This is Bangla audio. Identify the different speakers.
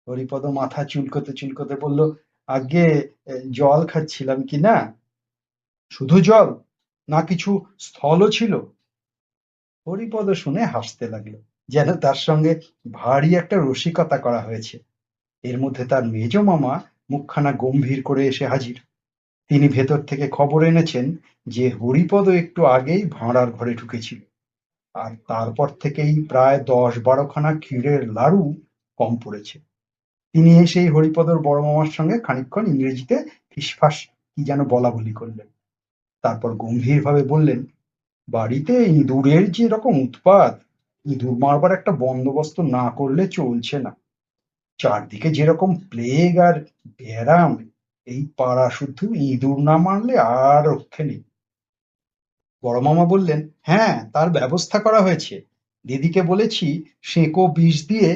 Speaker 1: হরিপদ মাথা চুলকোতে চুলকোতে বলল, আগে জল খাচ্ছিলাম কি না। শুধু জল, না কিছু স্থলও ছিল? হরিপদ শুনে হাসতে লাগলো, যেন তার সঙ্গে ভারী একটা রসিকতা করা হয়েছে। এর মধ্যে তার মেজ মামা মুখখানা গম্ভীর করে এসে হাজির। তিনি ভেতর থেকে খবর এনেছেন যে হরিপদ একটু আগেই ভাঁড়ার ঘরে ঢুকেছিল, আর তারপর থেকেই প্রায় 10-12খানা ক্ষীরের লাড়ু কম পড়েছে। তিনি এসেই হরিপদর বড় মামার সঙ্গে খানিকক্ষণ ইংরেজিতে ফিসফাস কি যেন বলাবলি করলেন। তারপর গম্ভীরভাবে বললেন, বাড়িতে ইঁদুরের যে রকম উৎপাত, ইঁদুর মারবার একটা বন্দোবস্ত না করলে চলছে না। চারদিকে যেরকম প্লেগ আর ব্যারাম, এই পাড়া শুদ্ধ ইঁদুর না মারলে আর রক্ষে নেই। বড় মামা বললেন, হ্যাঁ, তার ব্যবস্থা করা হয়েছে। দিদিকে বলেছি সেঁকো বিষ দিয়ে